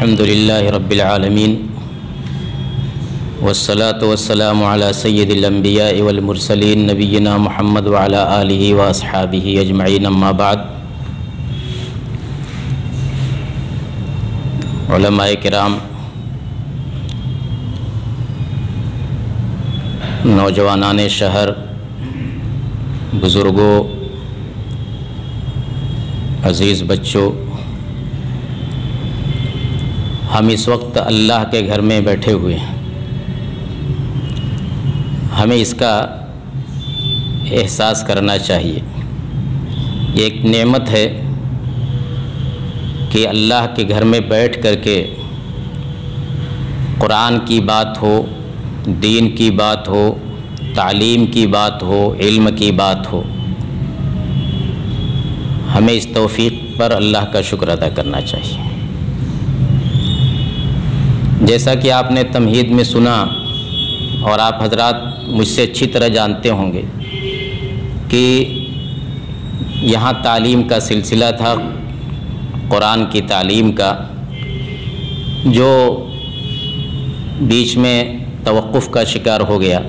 الحمد للہ رب العالمین والصلاة والسلام علی سید الانبیاء والمرسلین نبینا محمد وعلی آلہ واصحابہ اجمعین، اما بعد۔ علماء کرام، نوجوانان شہر، بزرگوں، عزیز بچوں، ہم اس وقت اللہ کے گھر میں بیٹھے ہوئے ہیں۔ ہمیں اس کا احساس کرنا چاہیے۔ یہ ایک نعمت ہے کہ اللہ کے گھر میں بیٹھ کر کے قرآن کی بات ہو، دین کی بات ہو، تعلیم کی بات ہو، علم کی بات ہو۔ ہمیں اس توفیق پر اللہ کا شکر ادا کرنا چاہیے۔ جیسا کہ آپ نے تمہید میں سنا اور آپ حضرات مجھ سے اچھی طرح جانتے ہوں گے کہ یہاں تعلیم کا سلسلہ تھا، قرآن کی تعلیم کا، جو بیچ میں توقف کا شکار ہو گیا۔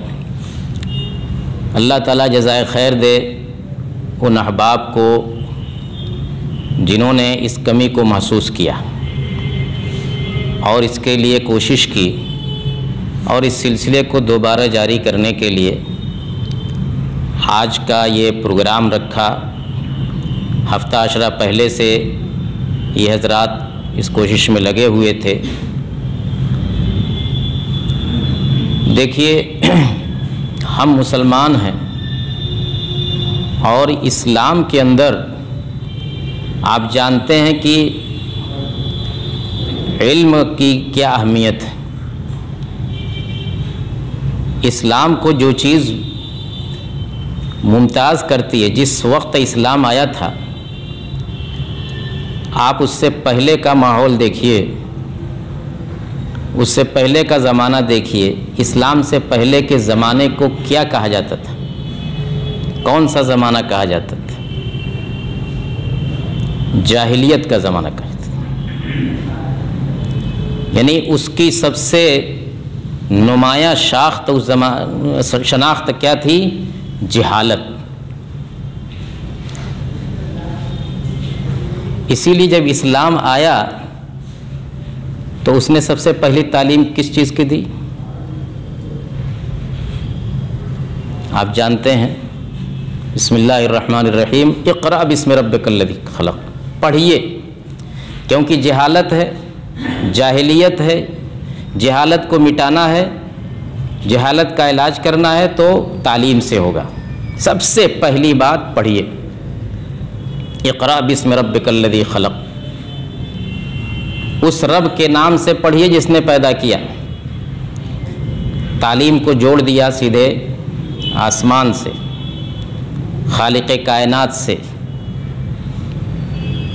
اللہ تعالیٰ جزائے خیر دے ان احباب کو جنہوں نے اس کمی کو محسوس کیا اور اس کے لیے کوشش کی اور اس سلسلے کو دوبارہ جاری کرنے کے لیے آج کا یہ پروگرام رکھا۔ ہفتہ عشرہ پہلے سے یہ حضرات اس کوشش میں لگے ہوئے تھے۔ دیکھیے، ہم مسلمان ہیں اور اسلام کے اندر آپ جانتے ہیں کہ علم کی کیا اہمیت ہے۔ اسلام کو جو چیز ممتاز کرتی ہے، جس وقت اسلام آیا تھا، آپ اس سے پہلے کا ماحول دیکھیے، اس سے پہلے کا زمانہ دیکھیے۔ اسلام سے پہلے کے زمانے کو کیا کہا جاتا تھا؟ کون سا زمانہ کہا جاتا تھا؟ جاہلیت کا زمانہ کہا جاتا تھا۔ یعنی اس کی سب سے نمایاں شناخت کیا تھی؟ جہالت۔ اسی لیے جب اسلام آیا تو اس نے سب سے پہلی تعلیم کس چیز کی دی؟ آپ جانتے ہیں، بسم اللہ الرحمن الرحیم، اقرأ بسم ربک الذی خلق۔ پڑھیے، کیونکہ جہالت ہے، جاہلیت ہے، جہالت کو مٹانا ہے، جہالت کا علاج کرنا ہے تو تعلیم سے ہوگا۔ سب سے پہلی بات پڑھیے، اقرأ بسم ربک الذی خلق۔ اس رب کے نام سے پڑھیے جس نے پیدا کیا۔ تعلیم کو جوڑ دیا سیدھے آسمان سے، خالق کائنات سے۔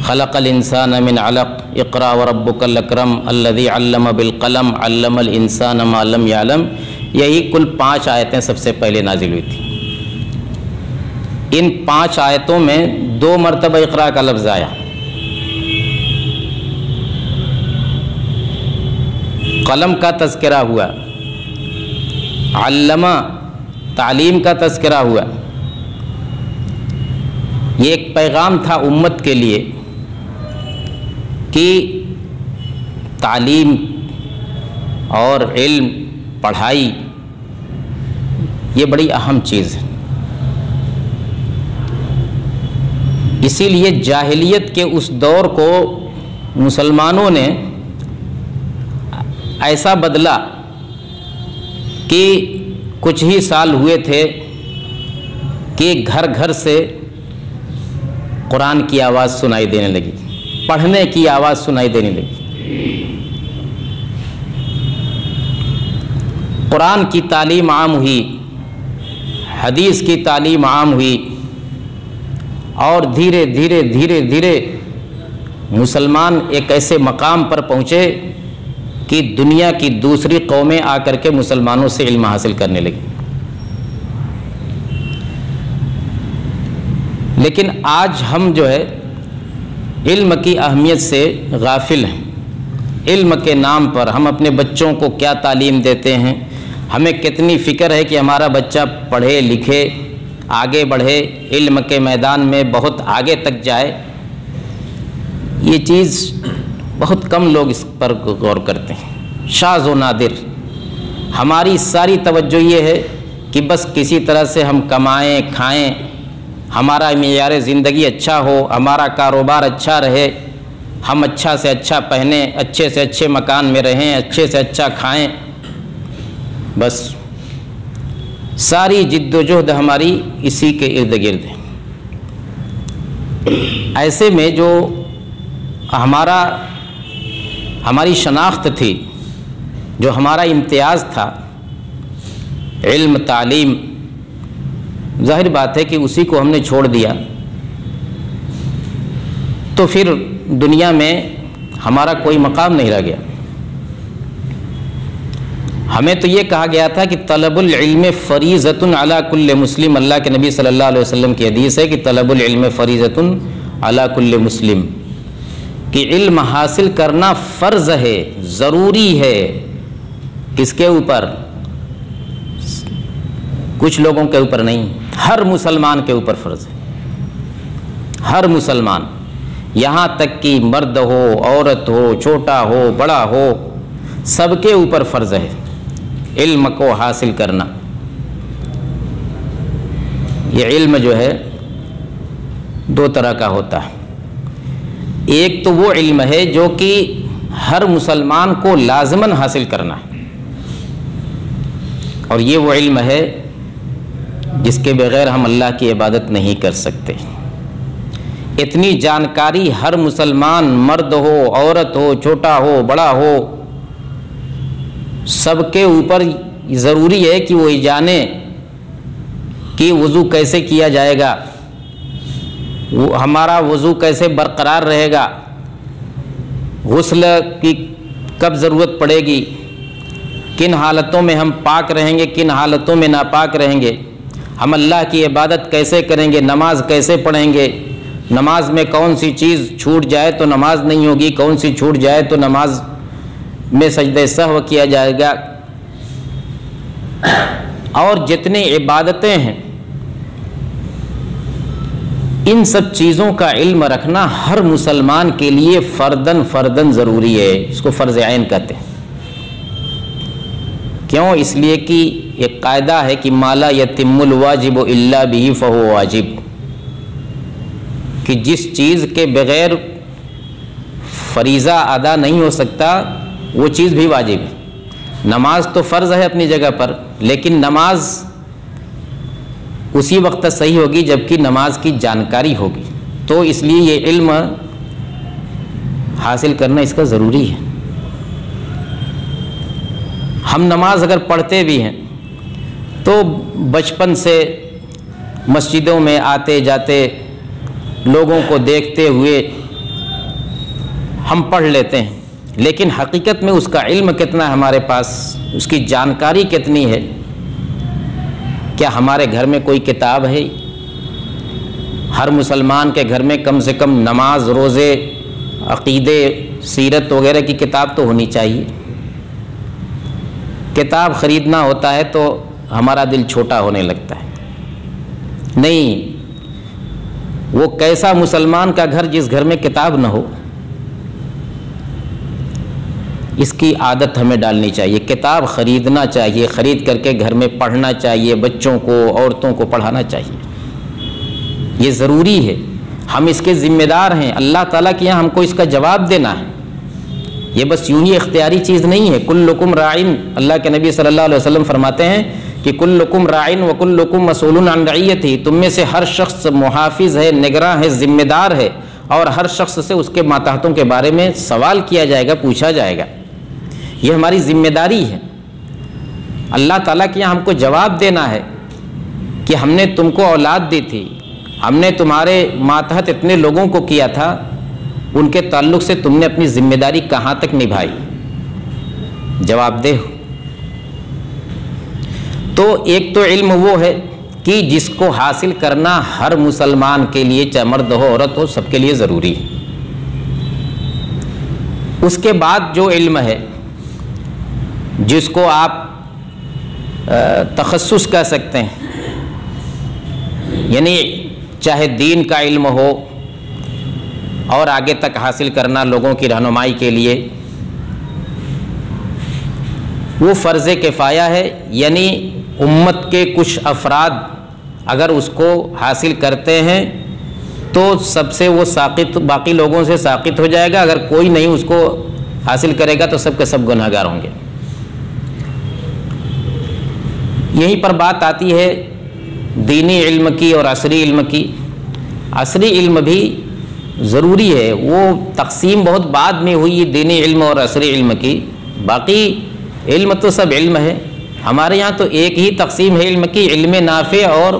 خلق الانسان من علق، اقرأ وربک الاکرم الذی علم بالقلم علم الانسان ما لم یعلم۔ یہی کل 5 آیتیں سب سے پہلے نازل ہوئی تھیں۔ ان 5 آیتوں میں 2 مرتبہ اقرأ کا لفظ آیا۔ قلم کا تذکرہ ہوا، علمہ تعلیم کا تذکرہ ہوا۔ یہ ایک پیغام تھا امت کے لیے کہ تعلیم اور علم، پڑھائی یہ بڑی اہم چیز ہے۔ اسی لیے جاہلیت کے اس دور کو مسلمانوں نے ایسا بدلا کہ کچھ ہی سال ہوئے تھے کہ گھر گھر سے قرآن کی آواز سنائی دینے لگی، پڑھنے کی آواز سنائی دینے لگی۔ قرآن کی تعلیم عام ہوئی، حدیث کی تعلیم عام ہوئی، اور دھیرے دھیرے دھیرے دھیرے مسلمان ایک ایسے مقام پر پہنچے کہ دنیا کی دوسری قومیں آ کر کے مسلمانوں سے علم حاصل کرنے لگی۔ لیکن آج ہم جو ہے علم کی اہمیت سے غافل ہیں۔ علم کے نام پر ہم اپنے بچوں کو کیا تعلیم دیتے ہیں، ہمیں کتنی فکر ہے کہ ہمارا بچہ پڑھے لکھے، آگے بڑھے، علم کے میدان میں بہت آگے تک جائے، یہ چیز بہت کم لوگ اس پر غور کرتے ہیں، شاذ و نادر۔ ہماری ساری توجہ یہ ہے کہ بس کسی طرح سے ہم کمائیں کھائیں، ہمارا معیار زندگی اچھا ہو، ہمارا کاروبار اچھا رہے، ہم اچھا سے اچھا پہنیں، اچھے سے اچھے مکان میں رہیں، اچھے سے اچھا کھائیں، بس ساری جد و جہد ہماری اسی کے ارد گرد ہے۔ ایسے میں جو ہماری شناخت تھی، جو ہمارا امتیاز تھا، علم تعلیم، ظاہر بات ہے کہ اسی کو ہم نے چھوڑ دیا تو پھر دنیا میں ہمارا کوئی مقام نہیں رہ گیا۔ ہمیں تو یہ کہا گیا تھا کہ طلب العلم فریضۃ علی کل مسلم، اللہ کے نبی صلی اللہ علیہ وسلم کی حدیث ہے کہ طلب العلم فریضۃ علی کل مسلم، کہ علم حاصل کرنا فرض ہے، ضروری ہے۔ کس کے اوپر؟ کچھ لوگوں کے اوپر نہیں، ہر مسلمان کے اوپر فرض ہے، ہر مسلمان، یہاں تک کہ مرد ہو، عورت ہو، چھوٹا ہو، بڑا ہو، سب کے اوپر فرض ہے علم کو حاصل کرنا۔ یہ علم جو ہے دو طرح کا ہوتا ہے، ایک تو وہ علم ہے جو کہ ہر مسلمان کو لازماً حاصل کرنا ہے، اور یہ وہ علم ہے جس کے بغیر ہم اللہ کی عبادت نہیں کر سکتے۔ اتنی جانکاری ہر مسلمان، مرد ہو، عورت ہو، چھوٹا ہو، بڑا ہو، سب کے اوپر ضروری ہے کہ وہ جانے کہ وضو کیسے کیا جائے گا، ہمارا وضو کیسے برقرار رہے گا، غسل کی کب ضرورت پڑے گی، کن حالتوں میں ہم پاک رہیں گے، کن حالتوں میں ناپاک رہیں گے، ہم اللہ کی عبادت کیسے کریں گے، نماز کیسے پڑھیں گے، نماز میں کون سی چیز چھوٹ جائے تو نماز نہیں ہوگی، کون سی چھوٹ جائے تو نماز میں سجدہ سہو کیا جائے گا، اور جتنی عبادتیں ہیں ان سب چیزوں کا علم رکھنا ہر مسلمان کے لیے فرداً ضروری ہے، اس کو فرض عین کہتے ہیں۔ کیوں؟ اس لیے کہ ایک قاعدہ ہے کہ ما لا یتم الواجب الا بہ فہو واجب، کہ جس چیز کے بغیر فریضہ ادا نہیں ہو سکتا وہ چیز بھی واجب ہے۔ نماز تو فرض ہے اپنی جگہ پر، لیکن نماز اسی وقت صحیح ہوگی جبکہ نماز کی جانکاری ہوگی، تو اس لیے یہ علم حاصل کرنا اس کا ضروری ہے۔ ہم نماز اگر پڑھتے بھی ہیں تو بچپن سے مسجدوں میں آتے جاتے لوگوں کو دیکھتے ہوئے ہم پڑھ لیتے ہیں، لیکن حقیقت میں اس کا علم کتنا ہے ہمارے پاس، اس کی جانکاری کتنی ہے؟ کیا ہمارے گھر میں کوئی کتاب ہے؟ ہر مسلمان کے گھر میں کم سے کم نماز، روزے، عقیدے، سیرت وغیرہ کی کتاب تو ہونی چاہیے۔ کتاب خریدنا ہوتا ہے تو ہمارا دل چھوٹا ہونے لگتا ہے۔ نہیں، وہ کیسا مسلمان کا گھر جس گھر میں کتاب نہ ہو، اس کی عادت ہمیں ڈالنی چاہیے، کتاب خریدنا چاہیے، خرید کر کے گھر میں پڑھنا چاہیے، بچوں کو، عورتوں کو پڑھانا چاہیے، یہ ضروری ہے، ہم اس کے ذمہ دار ہیں، اللہ تعالیٰ کے یہاں ہم کو اس کا جواب دینا ہے، یہ بس یوں ہی اختیاری چیز نہیں ہے۔ کلکم راعن، اللہ کے نبی صلی اللہ علیہ وسلم فرماتے ہیں کہ کلکم راعن وکلکم مسئول عن رعیتہ، تم میں سے ہر شخص محافظ ہے، نگراں ہے، ذمہ دار ہے، اور ہر شخص سے اس کے ماتحتوں کے بارے میں سوال کیا جائے گا، پوچھا جائے گا، یہ ہماری ذمہ داری ہے۔ اللہ تعالیٰ کے یہاں ہم کو جواب دینا ہے کہ ہم نے تم کو اولاد دی تھی، ہم نے تمہارے ماتحت اتنے لوگوں کو کیا تھا، ان کے تعلق سے تم نے اپنی ذمہ داری کہاں تک نبھائی، جواب دہ ہو۔ تو ایک تو علم وہ ہے کہ جس کو حاصل کرنا ہر مسلمان کے لیے، چاہے مرد ہو عورت ہو، سب کے لیے ضروری ہے۔ اس کے بعد جو علم ہے جس کو آپ تخصص کہہ سکتے ہیں، یعنی چاہے دین کا علم ہو اور آگے تک حاصل کرنا لوگوں کی رہنمائی کے لیے، وہ فرض کفایہ ہے، یعنی امت کے کچھ افراد اگر اس کو حاصل کرتے ہیں تو سب سے وہ ساقط، باقی لوگوں سے ساقط ہو جائے گا، اگر کوئی نہیں اس کو حاصل کرے گا تو سب کے سب گنہگار ہوں گے۔ یہیں پر بات آتی ہے دینی علم کی اور عصری علم کی۔ عصری علم بھی ضروری ہے، وہ تقسیم بہت بعد میں ہوئی دینی علم اور عصری علم کی، باقی علم تو سب علم ہے۔ ہمارے یہاں تو ایک ہی تقسیم ہے علم کی، علم نافع اور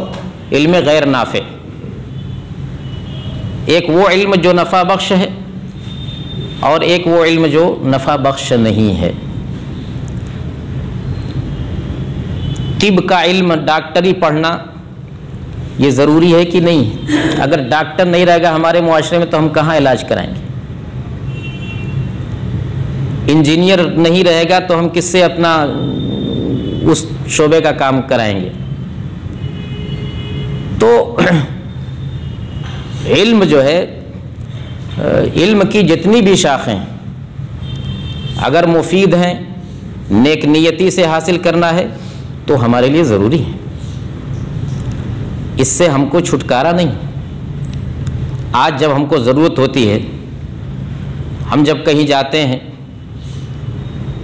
علم غیر نافع۔ ایک وہ علم جو نفع بخش ہے اور ایک وہ علم جو نفع بخش نہیں ہے۔ طب کا علم، ڈاکٹری پڑھنا یہ ضروری ہے کہ نہیں؟ اگر ڈاکٹر نہیں رہے گا ہمارے معاشرے میں تو ہم کہاں علاج کرائیں گے؟ انجینئر نہیں رہے گا تو ہم کس سے اپنا اس شعبے کا کام کرائیں گے؟ تو علم جو ہے، علم کی جتنی بھی شاخیں اگر مفید ہیں، نیک نیتی سے حاصل کرنا ہے تو ہمارے لیے ضروری ہے، اس سے ہم کو چھٹکارا نہیں۔ آج جب ہم کو ضرورت ہوتی ہے، ہم جب کہیں جاتے ہیں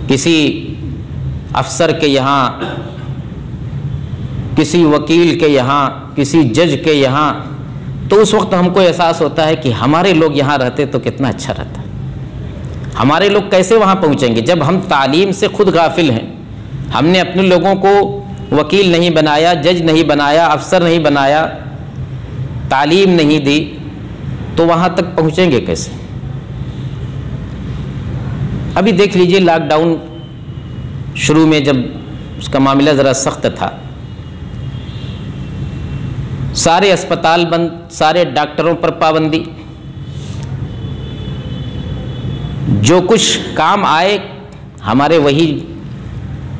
کسی افسر کے یہاں، کسی وکیل کے یہاں، کسی جج کے یہاں، تو اس وقت ہم کو احساس ہوتا ہے کہ ہمارے لوگ یہاں رہتے تو کتنا اچھا رہتا۔ ہمارے لوگ کیسے وہاں پہنچیں گے جب ہم تعلیم سے خود غافل ہیں؟ ہم نے اپنے لوگوں کو وکیل نہیں بنایا، جج نہیں بنایا، افسر نہیں بنایا، تعلیم نہیں دی، تو وہاں تک پہنچیں گے کیسے؟ ابھی دیکھ لیجئے لاک ڈاؤن شروع میں جب اس کا معاملہ ذرا سخت تھا، سارے اسپتال بند، سارے ڈاکٹروں پر پابندی، جو کچھ کام آئے ہمارے وہی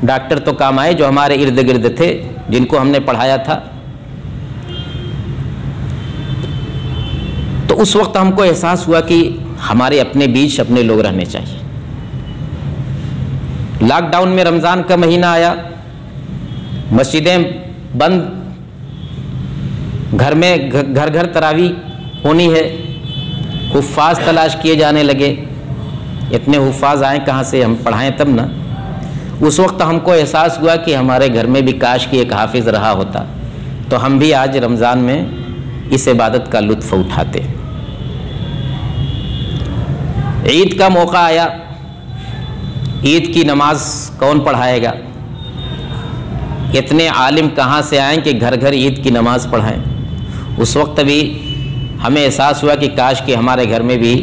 ڈاکٹر تو کام آئے جو ہمارے ارد گرد تھے، جن کو ہم نے پڑھایا تھا۔ تو اس وقت ہم کو احساس ہوا کہ ہمارے اپنے بیچ اپنے لوگ رہنے چاہیے۔ لاک ڈاؤن میں رمضان کا مہینہ آیا، مسجدیں بند، گھر میں گھر گھر تراویح ہونی ہے، حفاظ تلاش کیے جانے لگے۔ اتنے حفاظ آئیں کہاں سے؟ ہم پڑھائیں تب نا۔ اس وقت ہم کو احساس ہوا کہ ہمارے گھر میں بھی کاش کہ ایک حافظ رہا ہوتا تو ہم بھی آج رمضان میں اس عبادت کا لطف اٹھاتے۔ عید کا موقع آیا، عید کی نماز کون پڑھائے گا؟ اتنے عالم کہاں سے آئیں کہ گھر گھر عید کی نماز پڑھائیں؟ اس وقت بھی ہمیں احساس ہوا کہ کاش کہ ہمارے گھر میں بھی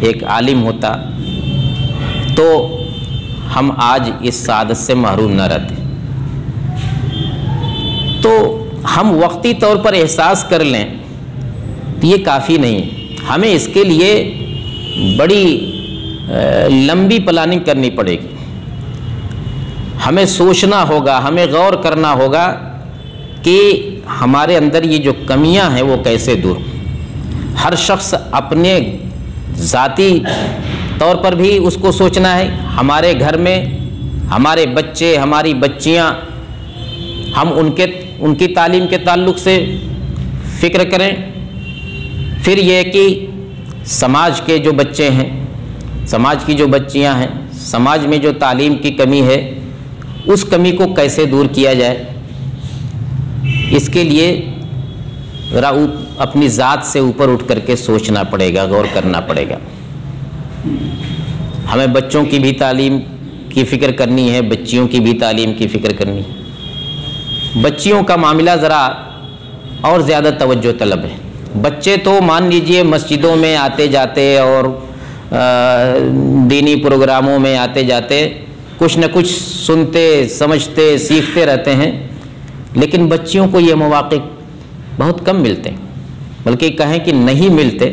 ایک عالم ہوتا تو ہم آج اس سعادت سے محروم نہ رہتے۔ تو ہم وقتی طور پر احساس کر لیں تو یہ کافی نہیں ہے، ہمیں اس کے لیے بڑی لمبی پلاننگ کرنی پڑے گی، ہمیں سوچنا ہوگا، ہمیں غور کرنا ہوگا کہ ہمارے اندر یہ جو کمیاں ہیں وہ کیسے دور۔ ہر شخص اپنے ذاتی طور پر بھی اس کو سوچنا ہے، ہمارے گھر میں ہمارے بچے، ہماری بچیاں، ہم ان کی تعلیم کے تعلق سے فکر کریں۔ پھر یہ کہ سماج کے جو بچے ہیں، سماج کی جو بچیاں ہیں، سماج میں جو تعلیم کی کمی ہے اس کمی کو کیسے دور کیا جائے، اس کے لیے ذرا اپنی ذات سے اوپر اٹھ کر کے سوچنا پڑے گا، غور کرنا پڑے گا۔ ہمیں بچوں کی بھی تعلیم کی فکر کرنی ہے، بچیوں کی بھی تعلیم کی فکر کرنی ہے۔ بچیوں کا معاملہ ذرا اور زیادہ توجہ طلب ہے۔ بچے تو مان لیجئے مسجدوں میں آتے جاتے اور دینی پروگراموں میں آتے جاتے کچھ نہ کچھ سنتے، سمجھتے، سیکھتے رہتے ہیں، لیکن بچیوں کو یہ مواقع بہت کم ملتے ہیں، بلکہ کہیں کہ نہیں ملتے،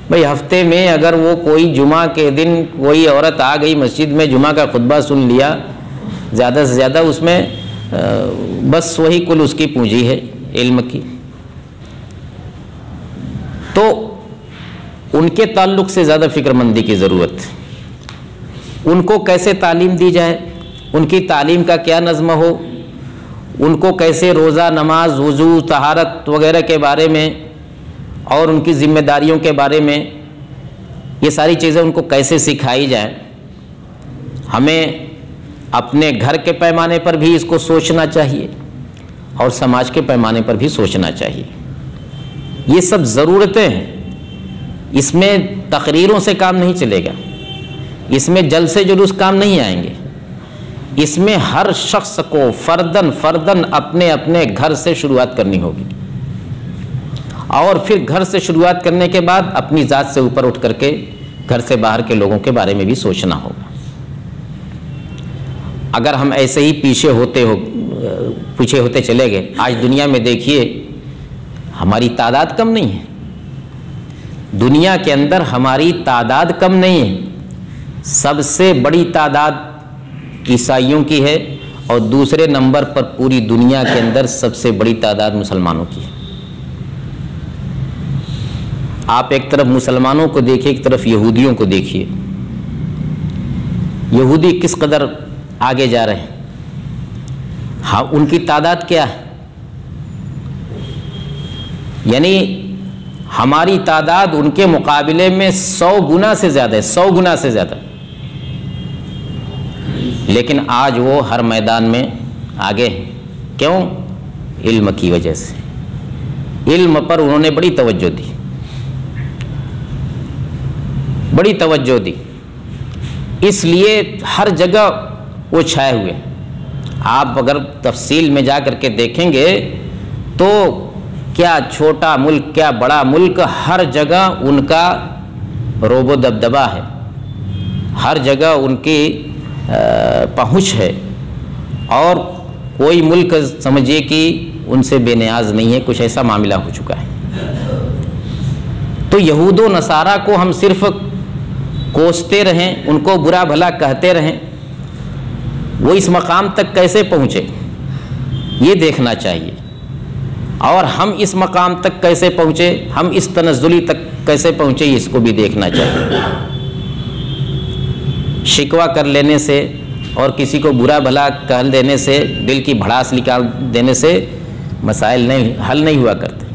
بھئی ہفتے میں اگر وہ کوئی جمعہ کے دن کوئی عورت آ گئی مسجد میں، جمعہ کا خطبہ سن لیا، زیادہ سے زیادہ اس میں بس وہی کل اس کی پونجی ہے علم کی، تو ان کے تعلق سے زیادہ فکر مندی کی ضرورت ہے۔ ان کو کیسے تعلیم دی جائے، ان کی تعلیم کا کیا نظم ہو، ان کو کیسے روزہ، نماز، وضو، طہارت وغیرہ کے بارے میں اور ان کی ذمہ داریوں کے بارے میں یہ ساری چیزیں ان کو کیسے سکھائی جائیں۔ ہمیں اپنے گھر کے پیمانے پر بھی اس کو سوچنا چاہیے اور سماج کے پیمانے پر بھی سوچنا چاہیے۔ یہ سب ضرورتیں ہیں، اس میں تقریروں سے کام نہیں چلے گا، اس میں جلسے جلوس کام نہیں آئیں گے، اس میں ہر شخص کو فرداً اپنے اپنے گھر سے شروعات کرنی ہوگی، اور پھر گھر سے شروعات کرنے کے بعد اپنی ذات سے اوپر اٹھ کر کے گھر سے باہر کے لوگوں کے بارے میں بھی سوچنا ہوگا۔ اگر ہم ایسے ہی پیچھے ہوتے چلے گئے، آج دنیا میں دیکھیے ہماری تعداد کم نہیں ہے، دنیا کے اندر ہماری تعداد کم نہیں ہے، سب سے بڑی تعداد عیسائیوں کی ہے اور دوسرے نمبر پر پوری دنیا کے اندر سب سے بڑی تعداد مسلمانوں کی ہے۔ آپ ایک طرف مسلمانوں کو دیکھیے، ایک طرف یہودیوں کو دیکھیے، یہودی کس قدر آگے جا رہے ہیں، ہاں ان کی تعداد کیا ہے، یعنی ہماری تعداد ان کے مقابلے میں 100 گنا سے زیادہ ہے، 100 گنا سے زیادہ، لیکن آج وہ ہر میدان میں آگے ہیں۔ کیوں؟ علم کی وجہ سے، علم پر انہوں نے بڑی توجہ دی، بڑی توجہ دی، اس لیے ہر جگہ وہ چھائے ہوئے۔ آپ اگر تفصیل میں جا کر کے دیکھیں گے تو کیا چھوٹا ملک کیا بڑا ملک، ہر جگہ ان کا روب و دبدبہ ہے، ہر جگہ ان کی پہنچ ہے، اور کوئی ملک سمجھیے کہ ان سے بے نیاز نہیں ہے، کچھ ایسا معاملہ ہو چکا ہے۔ تو یہود و نصارہ کو ہم صرف کوستے رہیں، ان کو برا بھلا کہتے رہیں، وہ اس مقام تک کیسے پہنچے یہ دیکھنا چاہیے، اور ہم اس مقام تک کیسے پہنچے، ہم اس تنزلی تک کیسے پہنچے، اس کو بھی دیکھنا چاہیے۔ شکوہ کر لینے سے اور کسی کو برا بھلا کہہ دینے سے، دل کی بھڑاس نکال دینے سے مسائل حل نہیں ہوا کرتے۔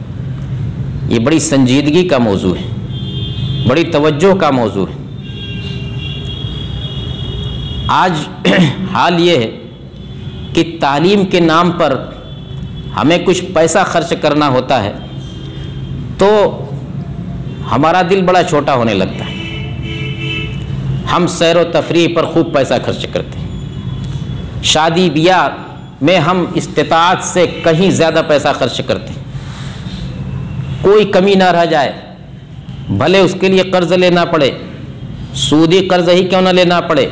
یہ بڑی سنجیدگی کا موضوع ہے، بڑی توجہ کا موضوع ہے۔ آج حال یہ ہے کہ تعلیم کے نام پر ہمیں کچھ پیسہ خرچ کرنا ہوتا ہے تو ہمارا دل بڑا چھوٹا ہونے لگتا ہے، ہم سیر و تفریح پر خوب پیسہ خرچ کرتے ہیں، شادی بیاہ میں ہم استطاعت سے کہیں زیادہ پیسہ خرچ کرتے ہیں، کوئی کمی نہ رہ جائے، بھلے اس کے لیے قرض لینا پڑے، سودی قرض ہی کیوں نہ لینا پڑے،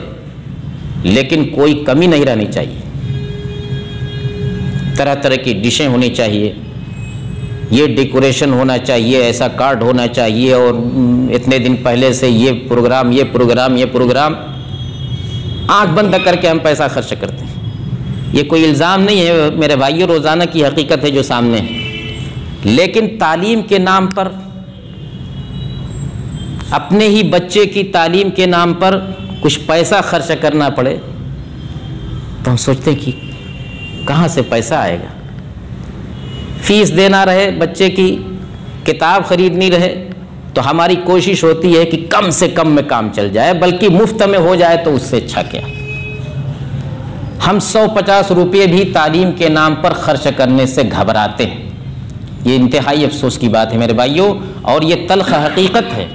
لیکن کوئی کمی نہیں رہنی چاہیے۔ طرح طرح کی ڈشیں ہونی چاہیے، یہ ڈیکوریشن ہونا چاہیے، ایسا کارڈ ہونا چاہیے، اور اتنے دن پہلے سے یہ پروگرام آنکھ بند کر کے ہم پیسہ خرچ کرتے ہیں۔ یہ کوئی الزام نہیں ہے میرے بھائیو، روزانہ کی حقیقت ہے جو سامنے ہے۔ لیکن تعلیم کے نام پر، اپنے ہی بچے کی تعلیم کے نام پر کچھ پیسہ خرچ کرنا پڑے تو ہم سوچتے ہیں کہ کہاں سے پیسہ آئے گا۔ فیس دینا رہے، بچے کی کتاب خریدنی رہے، تو ہماری کوشش ہوتی ہے کہ کم سے کم میں کام چل جائے، بلکہ مفت میں ہو جائے تو اس سے اچھا کیا۔ ہم 150 روپے بھی تعلیم کے نام پر خرچ کرنے سے گھبراتے ہیں۔ یہ انتہائی افسوس کی بات ہے میرے بھائیوں، اور یہ تلخ حقیقت ہے۔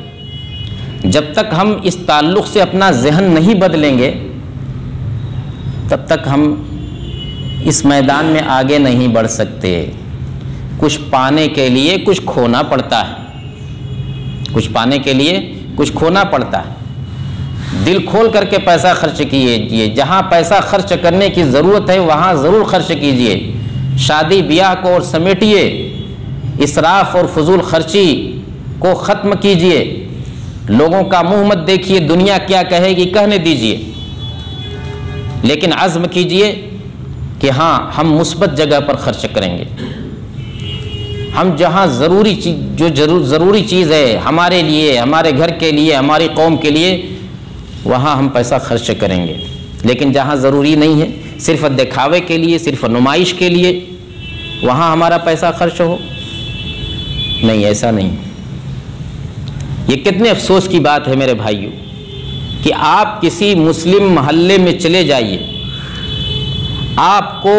جب تک ہم اس تعلق سے اپنا ذہن نہیں بدلیں گے تب تک ہم اس میدان میں آگے نہیں بڑھ سکتے۔ کچھ پانے کے لیے کچھ کھونا پڑتا ہے، کچھ پانے کے لیے کچھ کھونا پڑتا ہے۔ دل کھول کر کے پیسہ خرچ کیجیے، جہاں پیسہ خرچ کرنے کی ضرورت ہے وہاں ضرور خرچ کیجیے۔ شادی بیاہ کو اور سمیٹیے، اسراف اور فضول خرچی کو ختم کیجیے، لوگوں کا منہ مت دیکھیے، دنیا کیا کہے گی کہنے دیجئے، لیکن عزم کیجئے کہ ہاں ہم مثبت جگہ پر خرچ کریں گے، ہم جہاں ضروری چیز ہے ہمارے لیے، ہمارے گھر کے لیے، ہماری قوم کے لیے، وہاں ہم پیسہ خرچ کریں گے، لیکن جہاں ضروری نہیں ہے، صرف دکھاوے کے لیے، صرف نمائش کے لیے، وہاں ہمارا پیسہ خرچ ہو، نہیں، ایسا نہیں۔ یہ کتنے افسوس کی بات ہے میرے بھائیوں کہ آپ کسی مسلم محلے میں چلے جائیے، آپ کو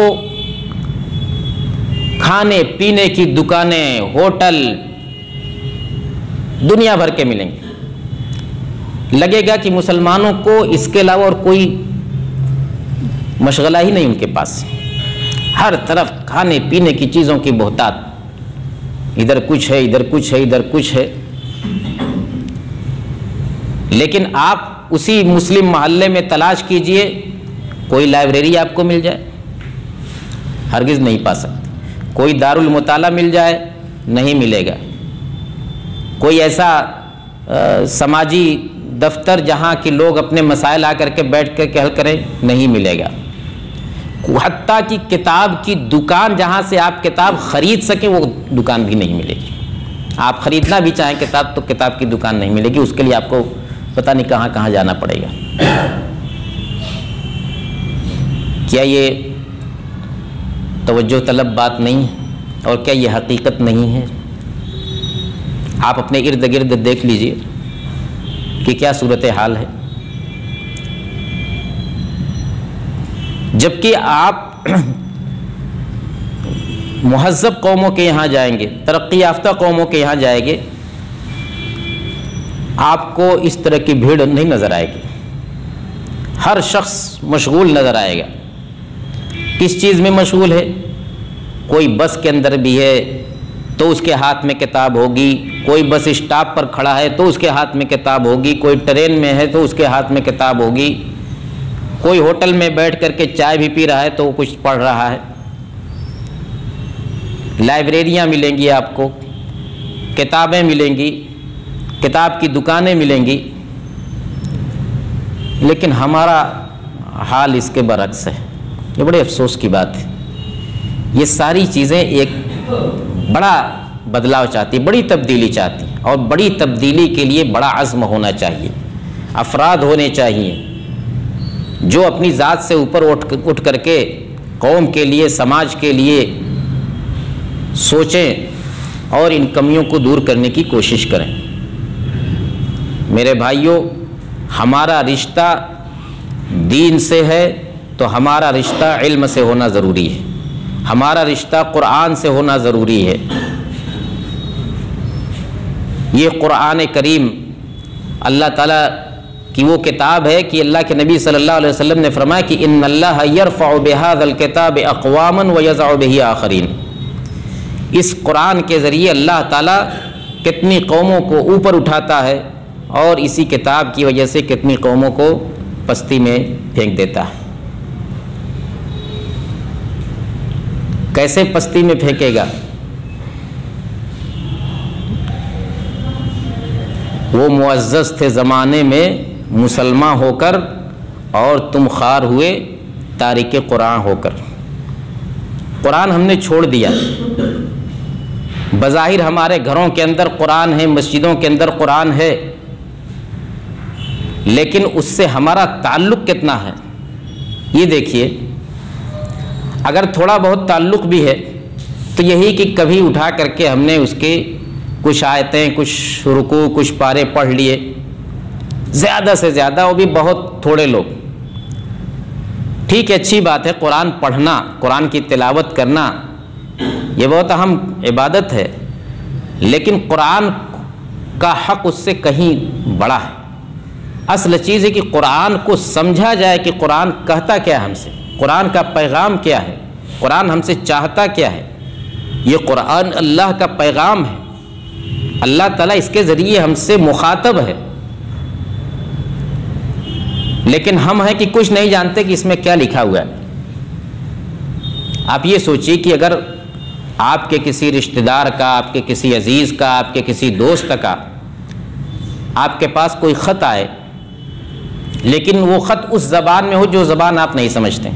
کھانے پینے کی دکانیں، ہوٹل دنیا بھر کے ملیں گے، لگے گا کہ مسلمانوں کو اس کے علاوہ اور کوئی مشغلہ ہی نہیں ان کے پاس، ہر طرف کھانے پینے کی چیزوں کی بہتات، ادھر کچھ ہے، ادھر کچھ ہے، ادھر کچھ ہے، لیکن آپ اسی مسلم محلے میں تلاش کیجئے، کوئی لائبریری آپ کو مل جائے، ہرگز نہیں پا سکتے، کوئی دارالمطالعہ مل جائے، نہیں ملے گا، کوئی ایسا سماجی دفتر جہاں کے لوگ اپنے مسائل آ کر کے بیٹھ کر کے حل کریں، نہیں ملے گا، حتیٰ کہ کتاب کی دکان جہاں سے آپ کتاب خرید سکیں وہ دکان بھی نہیں ملے گی، آپ خریدنا بھی چاہیں کتاب تو کتاب کی دکان نہیں ملے گی، اس کے لیے آپ کو پتہ نہیں کہاں کہاں جانا پڑے گا۔ کیا یہ توجہ طلب بات نہیں ہے اور کیا یہ حقیقت نہیں ہے؟ آپ اپنے ارد گرد دیکھ لیجئے کہ کیا صورتحال ہے، جبکہ آپ مہذب قوموں کے یہاں جائیں گے، ترقی یافتہ قوموں کے یہاں جائیں گے، آپ کو اس طرح کی بھیڑ نہیں نظر آئے گی، ہر شخص مشغول نظر آئے گا۔ کس چیز میں مشغول ہے؟ کوئی بس کے اندر بھی ہے تو اس کے ہاتھ میں کتاب ہوگی، کوئی بس اسٹاپ پر کھڑا ہے تو اس کے ہاتھ میں کتاب ہوگی، کوئی ٹرین میں ہے تو اس کے ہاتھ میں کتاب ہوگی، کوئی ہوٹل میں بیٹھ کر کے چائے بھی پی رہا ہے تو وہ کچھ پڑھ رہا ہے۔ لائبریریاں ملیں گی آپ کو، کتابیں ملیں گی، کتاب کی دکانیں ملیں گی، لیکن ہمارا حال اس کے برعکس ہے۔ یہ بڑے افسوس کی بات ہے۔ یہ ساری چیزیں ایک بڑا بدلاؤ چاہتی، بڑی تبدیلی چاہتی، اور بڑی تبدیلی کے لیے بڑا عزم ہونا چاہیے، افراد ہونے چاہیے جو اپنی ذات سے اوپر اٹھ کر کے قوم کے لیے، سماج کے لیے سوچیں اور ان کمیوں کو دور کرنے کی کوشش کریں۔ میرے بھائیوں، ہمارا رشتہ دین سے ہے تو ہمارا رشتہ علم سے ہونا ضروری ہے، ہمارا رشتہ قرآن سے ہونا ضروری ہے۔ یہ قرآن کریم اللہ تعالیٰ کی وہ کتاب ہے کہ اللہ کے نبی صلی اللہ علیہ وسلم نے فرمایا کہ ان اللہ یرفع بہذا الکتاب اقواما ویضع بہ آخرین۔ اس قرآن کے ذریعے اللہ تعالیٰ کتنی قوموں کو اوپر اٹھاتا ہے اور اسی کتاب کی وجہ سے کتنی قوموں کو پستی میں پھینک دیتا ہے۔ کیسے پستی میں پھینکے گا؟ وہ معزز تھے زمانے میں مسلمان ہو کر اور تم خوار ہوئے تارک قرآن ہو کر۔ قرآن ہم نے چھوڑ دیا، بظاہر ہمارے گھروں کے اندر قرآن ہے، مسجدوں کے اندر قرآن ہے، لیکن اس سے ہمارا تعلق کتنا ہے یہ دیکھیے۔ اگر تھوڑا بہت تعلق بھی ہے تو یہی کہ کبھی اٹھا کر کے ہم نے اس کے کچھ آیتیں، کچھ رکوع، کچھ پارے پڑھ لیے، زیادہ سے زیادہ، وہ بھی بہت تھوڑے لوگ۔ ٹھیک ہے، اچھی بات ہے قرآن پڑھنا، قرآن کی تلاوت کرنا، یہ بہت اہم عبادت ہے، لیکن قرآن کا حق اس سے کہیں بڑا ہے۔ اصل چیز ہے کہ قرآن کو سمجھا جائے کہ قرآن کہتا کیا ہے ہم سے، قرآن کا پیغام کیا ہے، قرآن ہم سے چاہتا کیا ہے۔ یہ قرآن اللہ کا پیغام ہے، اللہ تعالیٰ اس کے ذریعے ہم سے مخاطب ہے، لیکن ہم ہیں کہ کچھ نہیں جانتے کہ اس میں کیا لکھا ہوا ہے۔ آپ یہ سوچیے کہ اگر آپ کے کسی رشتہ دار کا، آپ کے کسی عزیز کا، آپ کے کسی دوست کا آپ کے پاس کوئی خط آئے لیکن وہ خط اس زبان میں ہو جو زبان آپ نہیں سمجھتے.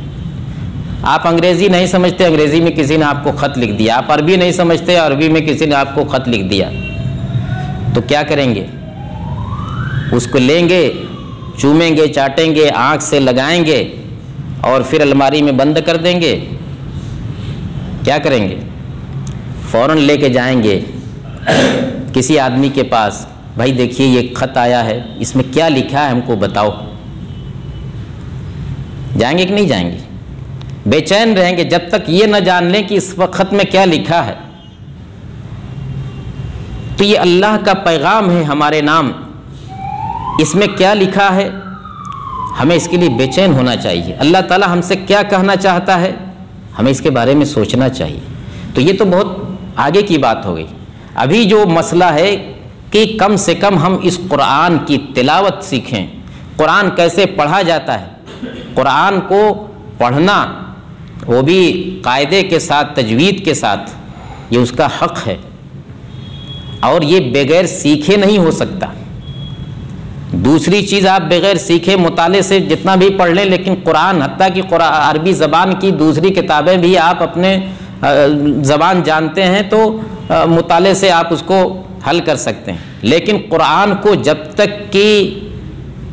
آپ انگریزی نہیں سمجھتے، انگریزی میں کسی نے آپ کو خط لکھ دیا. آپ عربی نہیں سمجھتے، عربی میں کسی نے آپ کو خط لکھ دیا. تو کیا کریں گے؟ اس کو لیں گے، چومیں گے، چاٹیں گے، آنکھ سے لگائیں گے اور پھر الماری میں بند کر دیں گے؟ کیا کریں گے؟ فوراً لے کے جائیں گے کسی آدمی کے پاس، بھائی دیکھیے یہ خط آیا ہے، اس میں کیا لکھا ہے ہم کو بتاؤ. جائیں گے کہ نہیں جائیں گے؟ بے چین رہیں گے جب تک یہ نہ جان لیں کہ اس وقت خط میں کیا لکھا ہے. تو یہ اللہ کا پیغام ہے ہمارے نام، اس میں کیا لکھا ہے ہمیں اس کے لیے بے چین ہونا چاہیے. اللہ تعالیٰ ہم سے کیا کہنا چاہتا ہے ہمیں اس کے بارے میں سوچنا چاہیے. تو یہ تو بہت آگے کی بات ہو گئی. ابھی جو مسئلہ ہے کہ کم سے کم ہم اس قرآن کی تلاوت سیکھیں. قرآن کیسے پڑھا جاتا ہے، قرآن کو پڑھنا وہ بھی قاعدے کے ساتھ، تجوید کے ساتھ، یہ اس کا حق ہے اور یہ بغیر سیکھے نہیں ہو سکتا. دوسری چیز آپ بغیر سیکھے مطالعے سے جتنا بھی پڑھ لیں، لیکن قرآن، حتیٰ کہ عربی زبان کی دوسری کتابیں بھی آپ اپنے زبان جانتے ہیں تو مطالعے سے آپ اس کو حل کر سکتے ہیں. لیکن قرآن کو جب تک کہ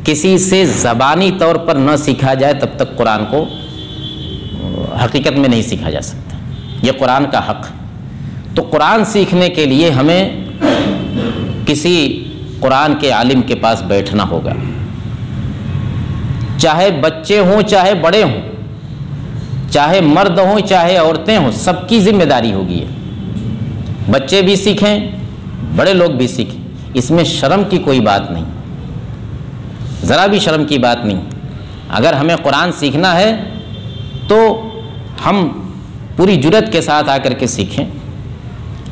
کسی سے زبانی طور پر نہ سیکھا جائے تب تک قرآن کو حقیقت میں نہیں سیکھا جا سکتا. یہ قرآن کا حق ہے. تو قرآن سیکھنے کے لیے ہمیں کسی قرآن کے عالم کے پاس بیٹھنا ہوگا. چاہے بچے ہوں، چاہے بڑے ہوں، چاہے مرد ہوں، چاہے عورتیں ہوں، سب کی ذمہ داری ہوگی. بچے بھی سیکھیں، بڑے لوگ بھی سیکھیں. اس میں شرم کی کوئی بات نہیں، ذرا بھی شرم کی بات نہیں. اگر ہمیں قرآن سیکھنا ہے تو ہم پوری جرأت کے ساتھ آ کر کے سیکھیں.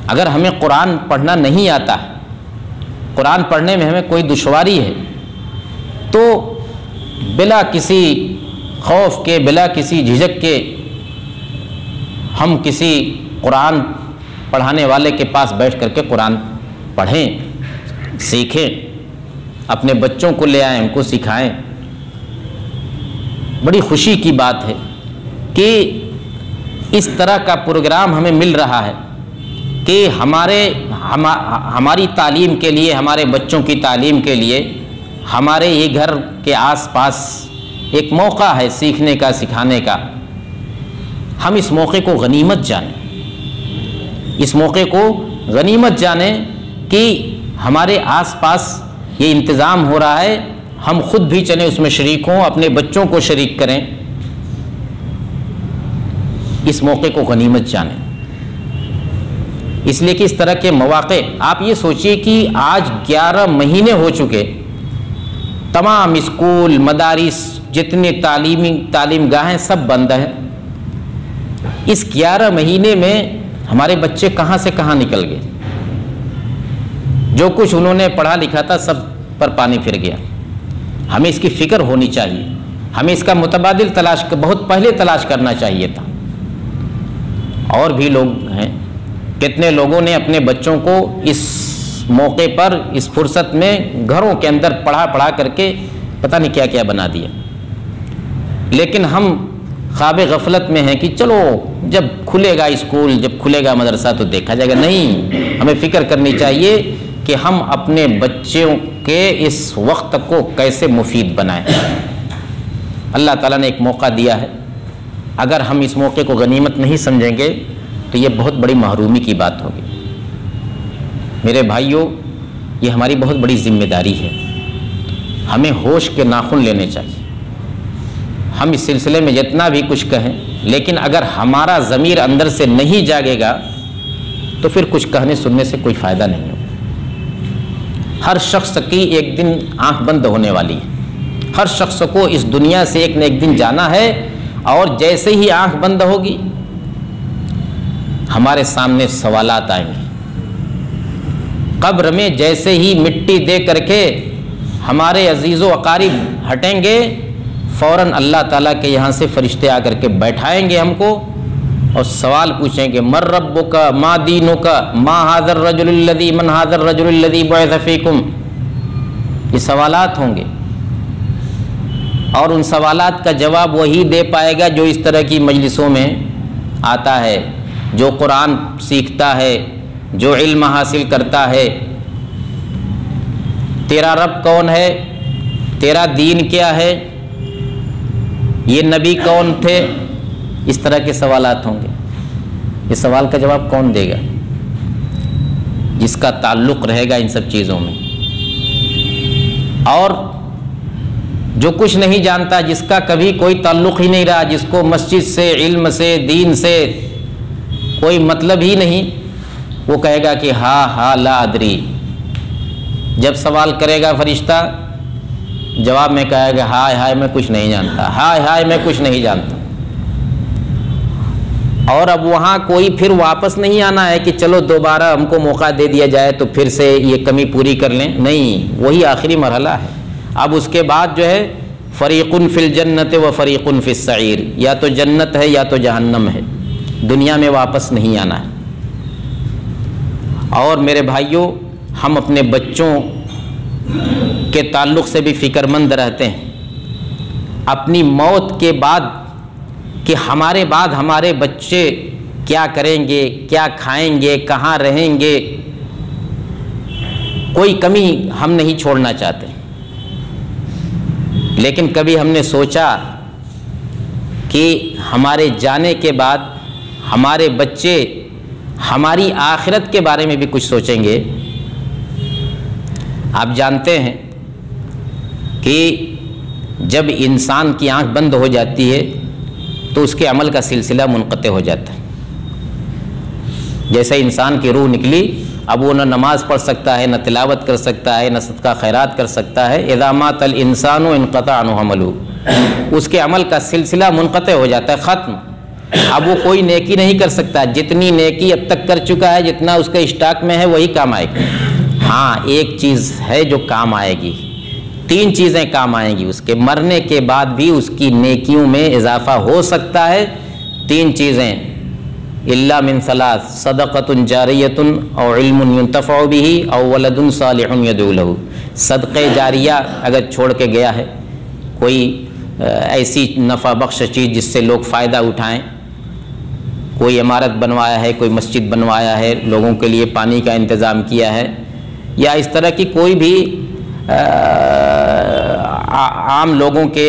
اگر ہمیں قرآن پڑھنا نہیں آتا، قرآن پڑھنے میں ہمیں کوئی دشواری ہے، تو بلا کسی خوف کے، بلا کسی جھجک کے ہم کسی قرآن پڑھانے والے کے پاس بیٹھ کر کے قرآن پڑھیں، سیکھیں، اپنے بچوں کو لے آئیں، ان کو سکھائیں. بڑی خوشی کی بات ہے کہ اس طرح کا پروگرام ہمیں مل رہا ہے کہ ہماری تعلیم کے لیے، ہمارے بچوں کی تعلیم کے لیے ہمارے یہ گھر کے آس پاس ایک موقع ہے سیکھنے کا، سکھانے کا. ہم اس موقع کو غنیمت جانیں، اس موقع کو غنیمت جانیں کہ ہمارے آس پاس یہ انتظام ہو رہا ہے، ہم خود بھی چلیں اس میں شریک ہوں، اپنے بچوں کو شریک کریں. اس موقع کو غنیمت جانیں، اس لیے کہ اس طرح کے مواقع، آپ یہ سوچئے کہ آج 11 مہینے ہو چکے، تمام اسکول، مدارس، جتنے تعلیم گاہیں سب بند ہیں. اس 11 مہینے میں ہمارے بچے کہاں سے کہاں نکل گئے. جو کچھ انہوں نے پڑھا لکھا تھا سب پر پانی پھر گیا. ہمیں اس کی فکر ہونی چاہیے، ہمیں اس کا متبادل بہت پہلے تلاش کرنا چاہیے تھا. اور بھی لوگ ہیں، کتنے لوگوں نے اپنے بچوں کو اس موقع پر، اس فرصت میں گھروں کے اندر پڑھا کر کے پتہ نہیں کیا کیا بنا دیا. لیکن ہم خواب غفلت میں ہیں کہ چلو جب کھلے گا اسکول، جب کھلے گا مدرسہ تو دیکھا جائے گا. نہیں، ہمیں فکر کرنی چاہیے کہ ہم اپنے بچوں کے اس وقت کو کیسے مفید بنائیں. اللہ تعالیٰ نے ایک موقع دیا ہے، اگر ہم اس موقع کو غنیمت نہیں سمجھیں گے تو یہ بہت بڑی محرومی کی بات ہوگی. میرے بھائیوں، یہ ہماری بہت بڑی ذمہ داری ہے. ہمیں ہوش کے ناخن لینے چاہیے. ہم اس سلسلے میں جتنا بھی کچھ کہیں، لیکن اگر ہمارا ضمیر اندر سے نہیں جاگے گا تو پھر کچھ کہنے سننے سے کوئی فائدہ نہیں ہوگا. ہر شخص کی ایک دن آنکھ بند ہونے والی ہے. ہر شخص کو اس دنیا سے ایک نہ ایک دن جانا ہے، اور جیسے ہی آنکھ بند ہوگی ہمارے سامنے سوالات آئیں گے. قبر میں جیسے ہی مٹی دے کر کے ہمارے عزیز و اقارب ہٹیں گے، فوراً اللہ تعالیٰ کے یہاں سے فرشتے آ کر کے بیٹھائیں گے ہم کو اور سوال پوچھیں گے، من ربک ما دینک ما ھذا الرجل الذی من ھذا الرجل الذی بعث فیکم. یہ سوالات ہوں گے، اور ان سوالات کا جواب وہی دے پائے گا جو اس طرح کی مجلسوں میں آتا ہے، جو قرآن سیکھتا ہے، جو علم حاصل کرتا ہے۔ تیرا رب کون ہے؟ تیرا دین کیا ہے؟ یہ نبی کون تھے؟ اس طرح کے سوالات ہوں گے۔ یہ سوال کا جواب کون دے گا؟ جس کا تعلق رہے گا ان سب چیزوں میں۔ اور جو کچھ نہیں جانتا، جس کا کبھی کوئی تعلق ہی نہیں رہا، جس کو مسجد سے، علم سے، دین سے کوئی مطلب ہی نہیں، وہ کہے گا کہ ہاں لا ادری۔ جب سوال کرے گا فرشتہ، جواب میں کہے گا ہائے میں کچھ نہیں جانتا، ہائے میں کچھ نہیں جانتا۔ اور اب وہاں کوئی پھر واپس نہیں آنا ہے کہ چلو دوبارہ ہم کو موقع دے دیا جائے تو پھر سے یہ کمی پوری کر لیں، نہیں، وہی آخری مرحلہ ہے۔ اب اس کے بعد جو ہے فریق فی الجنت و فریق فی السعیر، یا تو جنت ہے یا تو جہنم ہے، دنیا میں واپس نہیں آنا ہے۔ اور میرے بھائیوں، ہم اپنے بچوں کے تعلق سے بھی فکر مند رہتے ہیں، اپنی موت کے بعد کہ ہمارے بعد ہمارے بچے کیا کریں گے، کیا کھائیں گے، کہاں رہیں گے، کوئی کمی ہم نہیں چھوڑنا چاہتے۔ لیکن کبھی ہم نے سوچا کہ ہمارے جانے کے بعد ہمارے بچے ہماری آخرت کے بارے میں بھی کچھ سوچیں گے؟ آپ جانتے ہیں کہ جب انسان کی آنکھ بند ہو جاتی ہے تو اس کے عمل کا سلسلہ منقطع ہو جاتا ہے۔ جیسے انسان کی روح نکلی، اب وہ نہ نماز پڑھ سکتا ہے، نہ تلاوت کر سکتا ہے، نہ صدقہ خیرات کر سکتا ہے۔ اذا مات الانسان انقطع عنہ عملہ، اس کے عمل کا سلسلہ منقطع ہو جاتا ہے، ختم۔ اب وہ کوئی نیکی نہیں کر سکتا، جتنی نیکی اب تک کر چکا ہے، جتنا اس کا اسٹاک میں ہے وہی کام آئے گا۔ ہاں، ایک چیز ہے جو کام آئے گی، 3 چیزیں کام آئیں گی، اس کے مرنے کے بعد بھی اس کی نیکیوں میں اضافہ ہو سکتا ہے۔ 3 چیزیں، الا من 3، صدقۃ جاریۃ او علم ينتفع به او ولد صالح يدعو له۔ صدقہ جاریہ اگر چھوڑ کے گیا ہے، کوئی ایسی نفع بخش چیز جس سے لوگ فائدہ اٹھائیں، کوئی عمارت بنوایا ہے، کوئی مسجد بنوایا ہے، لوگوں کے لیے پانی کا انتظام کیا ہے، یا اس طرح کی کوئی بھی عام لوگوں کے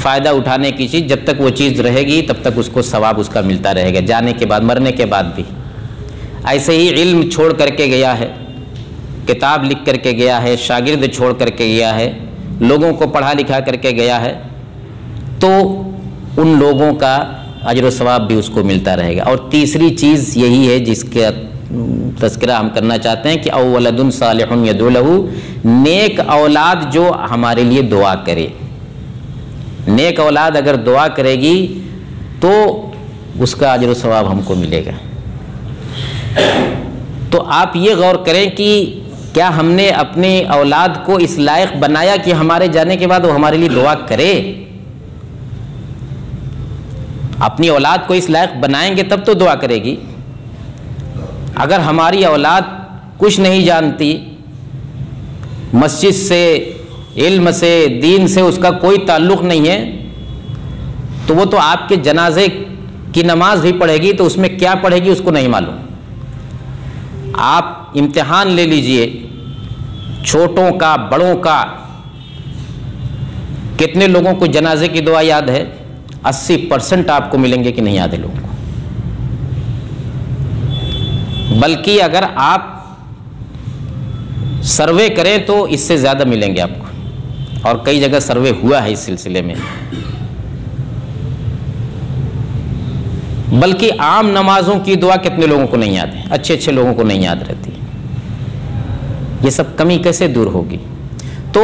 فائدہ اٹھانے کی چیز، جب تک وہ چیز رہے گی تب تک اس کو ثواب اس کا ملتا رہے گا، جانے کے بعد، مرنے کے بعد بھی۔ ایسے ہی علم چھوڑ کر کے گیا ہے، کتاب لکھ کر کے گیا ہے، شاگرد چھوڑ کر کے گیا ہے، لوگوں کو پڑھا لکھا کر کے گیا ہے، تو ان لوگوں کا اجر و ثواب بھی اس کو ملتا رہے گا۔ اور تیسری چیز یہی ہے جس کا تذکرہ ہم کرنا چاہتے ہیں کہ او ولد صالح یدعو لہ، نیک اولاد جو ہمارے لیے دعا کرے۔ نیک اولاد اگر دعا کرے گی تو اس کا اجر و ثواب ہم کو ملے گا۔ تو آپ یہ غور کریں کہ کیا ہم نے اپنی اولاد کو اس لائق بنایا کہ ہمارے جانے کے بعد وہ ہمارے لیے دعا کرے؟ اپنی اولاد کو اس لائق بنائیں گے تب تو دعا کرے گی۔ اگر ہماری اولاد کچھ نہیں جانتی، مسجد سے، علم سے، دین سے اس کا کوئی تعلق نہیں ہے، تو وہ تو آپ کے جنازے کی نماز بھی پڑھے گی تو اس میں کیا پڑھے گی اس کو نہیں معلوم۔ آپ امتحان لے لیجئے، چھوٹوں کا، بڑوں کا، کتنے لوگوں کو جنازے کی دعا یاد ہے؟ 80% آپ کو ملیں گے کہ نہیں یاد ہے لوگوں کو۔ بلکہ اگر آپ سروے کریں تو اس سے زیادہ ملیں گے آپ کو، اور کئی جگہ سروے ہوا ہے اس سلسلے میں۔ بلکہ عام نمازوں کی دعا کتنے لوگوں کو نہیں یاد ہے، اچھے لوگوں کو نہیں یاد رہتی۔ یہ سب کمی کیسے دور ہوگی؟ تو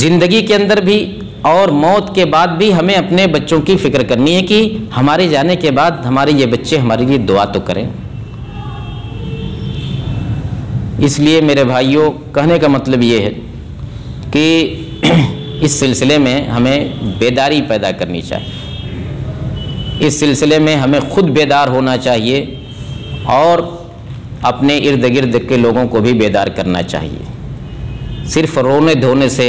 زندگی کے اندر بھی اور موت کے بعد بھی ہمیں اپنے بچوں کی فکر کرنی ہے کہ ہمارے جانے کے بعد ہمارے یہ بچے ہمارے لیے دعا تو کریں۔ اس لیے میرے بھائیوں، کہنے کا مطلب یہ ہے کہ اس سلسلے میں ہمیں بیداری پیدا کرنی چاہیے، اس سلسلے میں ہمیں خود بیدار ہونا چاہیے اور اپنے ارد گرد کے لوگوں کو بھی بیدار کرنا چاہیے۔ صرف رونے دھونے سے،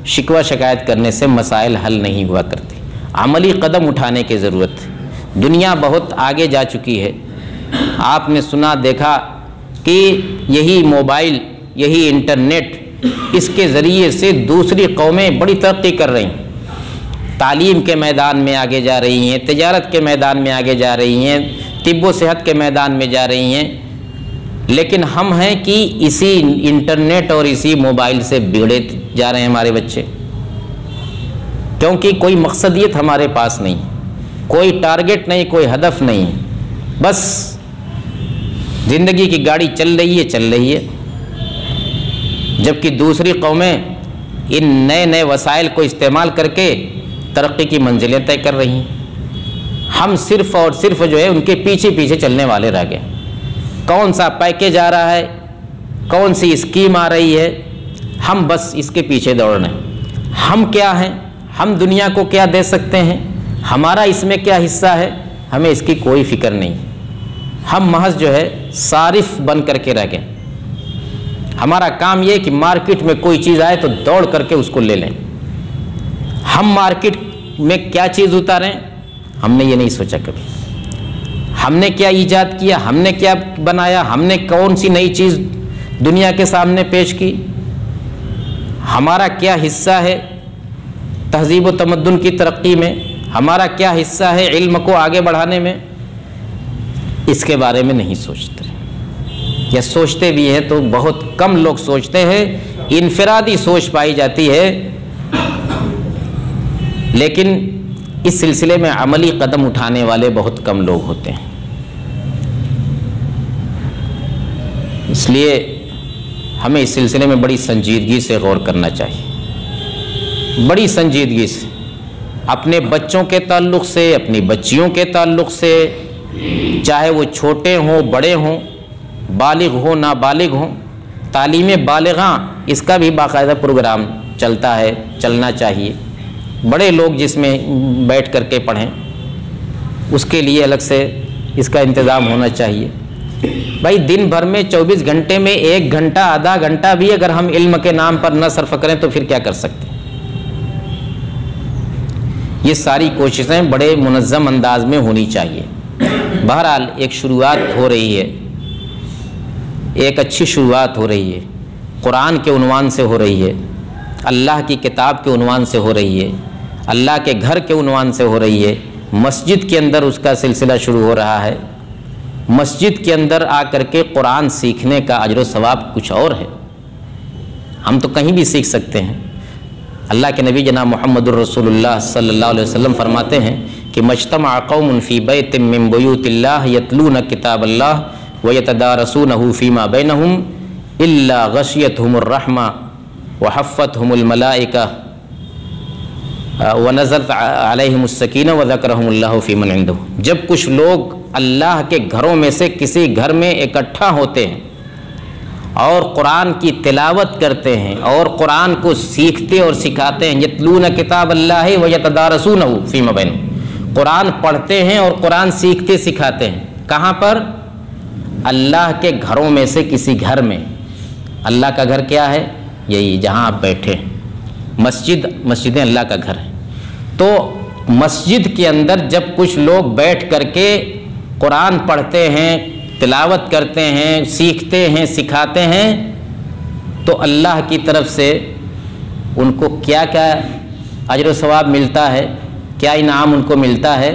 شکوہ شکایت کرنے سے مسائل حل نہیں ہوا کرتے، عملی قدم اٹھانے کی ضرورت ہے۔ دنیا بہت آگے جا چکی ہے، آپ نے سنا دیکھا کہ یہی موبائل، یہی انٹرنیٹ، اس کے ذریعے سے دوسری قومیں بڑی ترقی کر رہی ہیں، تعلیم کے میدان میں آگے جا رہی ہیں، تجارت کے میدان میں آگے جا رہی ہیں، طب و صحت کے میدان میں جا رہی ہیں، لیکن ہم ہیں کہ اسی انٹرنیٹ اور اسی موبائل سے بگڑے جا رہے ہیں ہمارے بچے، کیونکہ کوئی مقصدیت ہمارے پاس نہیں، کوئی ٹارگٹ نہیں، کوئی ہدف نہیں، بس زندگی کی گاڑی چل رہی ہے، جبکہ دوسری قومیں ان نئے وسائل کو استعمال کر کے ترقی کی منزلیں طے کر رہی ہیں۔ ہم صرف اور صرف جو ہے ان کے پیچھے چلنے والے رہ گئے۔ کون سا پیکیج آ رہا ہے، کون سی اسکیم آ رہی ہے، ہم بس اس کے پیچھے دوڑ رہے ہیں۔ ہم کیا ہیں، ہم دنیا کو کیا دے سکتے ہیں، ہمارا اس میں کیا حصہ ہے، ہمیں اس کی کوئی فکر نہیں۔ ہم محض جو ہے صارف بن کر کے رہ گئے۔ ہمارا کام یہ کہ مارکیٹ میں کوئی چیز آئے تو دوڑ کر کے اس کو لے لیں۔ ہم مارکیٹ میں کیا چیز اتاریں، ہم نے یہ نہیں سوچا کبھی۔ ہم نے کیا ایجاد کیا، ہم نے کیا بنایا، ہم نے کون سی نئی چیز دنیا کے سامنے پیش کی، ہمارا کیا حصہ ہے تہذیب و تمدن کی ترقی میں، ہمارا کیا حصہ ہے علم کو آگے بڑھانے میں، اس کے بارے میں نہیں سوچتے، یا سوچتے بھی ہیں تو بہت کم لوگ سوچتے ہیں، انفرادی سوچ پائی جاتی ہے، لیکن اس سلسلے میں عملی قدم اٹھانے والے بہت کم لوگ ہوتے ہیں۔ اس لیے ہمیں اس سلسلے میں بڑی سنجیدگی سے غور کرنا چاہیے، بڑی سنجیدگی سے، اپنے بچوں کے تعلق سے، اپنی بچیوں کے تعلق سے، چاہے وہ چھوٹے ہوں بڑے ہوں، بالغ ہوں نابالغ ہوں، تعلیم بالغاں اس کا بھی باقاعدہ پروگرام چلتا ہے، چلنا چاہیے، بڑے لوگ جس میں بیٹھ کر کے پڑھیں، اس کے لیے الگ سے اس کا انتظام ہونا چاہیے۔ بھائی دن بھر میں 24 گھنٹے میں 1 گھنٹہ آدھا گھنٹہ بھی اگر ہم علم کے نام پر نہ صرف کریں تو پھر کیا کر سکتے ہیں؟ یہ ساری کوششیں بڑے منظم انداز میں ہونی چاہیے۔ بہرحال ایک شروعات ہو رہی ہے، ایک اچھی شروعات ہو رہی ہے، قرآن کے عنوان سے ہو رہی ہے، اللہ کی کتاب کے عنوان سے ہو رہی ہے، اللہ کے گھر کے عنوان سے ہو رہی ہے، مسجد کے اندر اس کا سلسلہ شروع ہو رہا ہے۔ مسجد کے اندر آ کر کے قرآن سیکھنے کا اجر و ثواب کچھ اور ہے، ہم تو کہیں بھی سیکھ سکتے ہیں۔ اللہ کے نبی جناب محمد الرسول اللہ صلی اللہ علیہ وسلم فرماتے ہیں کہ مجتمع قوم فی بیت من بیوت اللہ یتلون کتاب اللہ ویتدارسونہ فیما بینہم الا غشیتہم الرحمہ وحفتہم الملائکہ ونزلت علیہم السکینہ وذکرہم اللہ فی من عندہ۔ جب کچھ لوگ اللہ کے گھروں میں سے کسی گھر میں اکٹھا ہوتے ہیں اور قرآن کی تلاوت کرتے ہیں اور قرآن کو سیکھتے اور سکھاتے ہیں، یتلون کتاب اللہ ویتدارسونہ فیما بینہم، قرآن پڑھتے ہیں اور قرآن سیکھتے سکھاتے ہیں، کہاں پر؟ اللہ کے گھروں میں سے کسی گھر میں۔ اللہ کا گھر کیا ہے؟ یہی جہاں آپ بیٹھے ہیں، مسجدیں اللہ کا گھر ہے۔ تو مسجد کے اندر جب کچھ لوگ بیٹھ کر کے قرآن پڑھتے ہیں، تلاوت کرتے ہیں، سیکھتے ہیں، سکھاتے ہیں، تو اللہ کی طرف سے ان کو کیا کیا اجر و ثواب ملتا ہے، کیا انعام ان کو ملتا ہے؟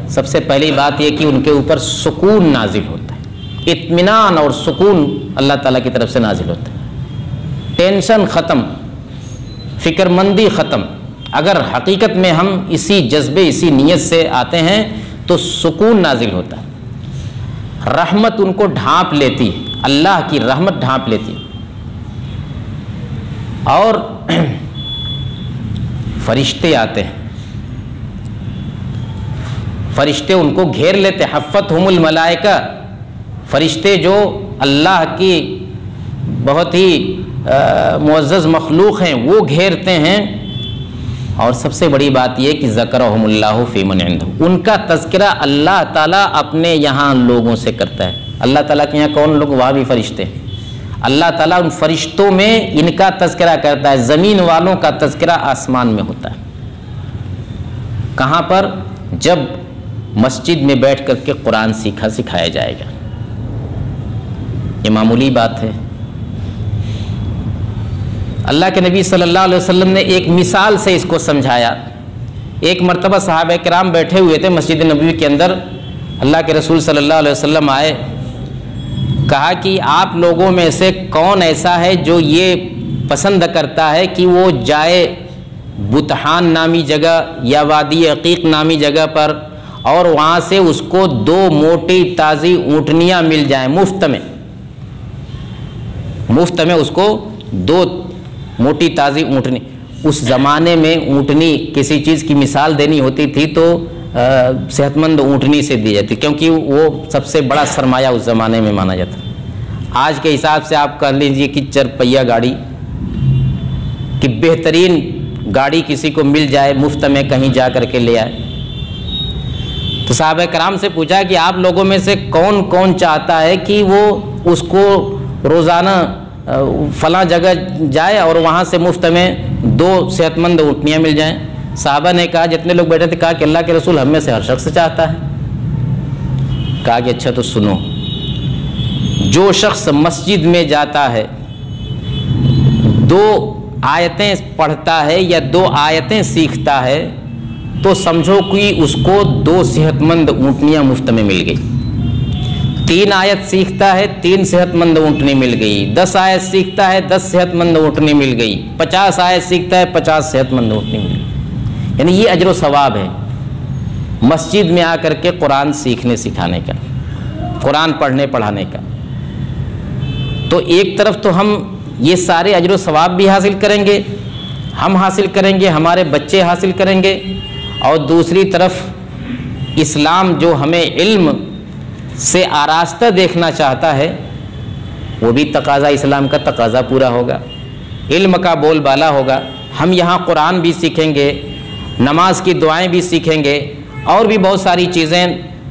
سب سے پہلی بات یہ کہ ان کے اوپر سکون نازل ہوتا ہے، اطمینان اور سکون اللہ تعالیٰ کی طرف سے نازل ہوتا ہے، ٹینشن ختم، فکر مندی ختم۔ اگر حقیقت میں ہم اسی جذبے، اسی نیت سے آتے ہیں تو سکون نازل ہوتا ہے، رحمت ان کو ڈھانپ لیتی ہے، اللہ کی رحمت ڈھانپ لیتی ہے، اور فرشتے آتے ہیں، فرشتے ان کو گھیر لیتے، حفتہم الملائکہ، فرشتے جو اللہ کی بہت ہی معزز مخلوق ہیں وہ گھیرتے ہیں، اور سب سے بڑی بات یہ کہ ذکرہم اللہ فی من عندہ، ان کا تذکرہ اللہ تعالیٰ اپنے یہاں لوگوں سے کرتا ہے۔ اللہ تعالیٰ کے یہاں کون لوگ؟ وہاں بھی فرشتے ہیں۔ اللہ تعالیٰ ان فرشتوں میں ان کا تذکرہ کرتا ہے، زمین والوں کا تذکرہ آسمان میں ہوتا ہے۔ کہاں پر؟ جب مسجد میں بیٹھ کر کے قرآن سکھایا جائے گا۔ یہ معمولی بات ہے۔ اللہ کے نبی صلی اللہ علیہ وسلم نے ایک مثال سے اس کو سمجھایا۔ ایک مرتبہ صحابہ کرام بیٹھے ہوئے تھے مسجد نبوی کے اندر، اللہ کے رسول صلی اللہ علیہ وسلم آئے، کہا کہ آپ لوگوں میں سے کون ایسا ہے جو یہ پسند کرتا ہے کہ وہ جائے بطحان نامی جگہ یا وادی عقیق نامی جگہ پر اور وہاں سے اس کو 2 موٹی تازی اونٹنیاں مل جائیں مفت میں اس کو 2 موٹی تازی اونٹنی۔ اس زمانے میں اونٹنی کسی چیز کی مثال دینی ہوتی تھی تو صحت مند اونٹنی سے دی جاتی، کیونکہ وہ سب سے بڑا سرمایہ اس زمانے میں مانا جاتا۔ آج کے حساب سے آپ کہہ لیجیے کہ 4 پہیہ گاڑی کہ بہترین گاڑی کسی کو مل جائے مفت میں کہیں جا کر کے لے آئے۔ تو صحابہ کرام سے پوچھا کہ آپ لوگوں میں سے کون کون چاہتا ہے کہ وہ اس کو روزانہ فلاں جگہ جائے اور وہاں سے مفت میں 2 صحت مند اونٹنیاں مل جائیں؟ صحابہ نے کہا، جتنے لوگ بیٹھے تھے، کہا کہ اللہ کے رسول ہم میں سے ہر شخص چاہتا ہے۔ کہا کہ اچھا تو سنو، جو شخص مسجد میں جاتا ہے 2 آیتیں پڑھتا ہے یا 2 آیتیں سیکھتا ہے تو سمجھو کہ اس کو 2 صحت مند اونٹنیاں مفت میں مل گئی۔ 3 آیت سیکھتا ہے 3 صحت مند اونٹنی مل گئی، 10 آیت سیکھتا ہے 10 صحت مند اونٹنی مل گئی، 50 آیت سیکھتا ہے 50 صحت مند اونٹنی مل گئی۔ یعنی یہ اجر و ثواب ہے مسجد میں آ کر کے قرآن سیکھنے سکھانے کا، قرآن پڑھنے پڑھانے کا۔ تو ایک طرف تو ہم یہ سارے اجر و ثواب بھی حاصل کریں گے، ہم حاصل کریں گے، ہمارے بچے حاصل کریں گے، اور دوسری طرف اسلام جو ہمیں علم سے آراستہ دیکھنا چاہتا ہے وہ بھی تقاضا، اسلام کا تقاضا پورا ہوگا، علم کا بول بالا ہوگا۔ ہم یہاں قرآن بھی سیکھیں گے، نماز کی دعائیں بھی سیکھیں گے، اور بھی بہت ساری چیزیں،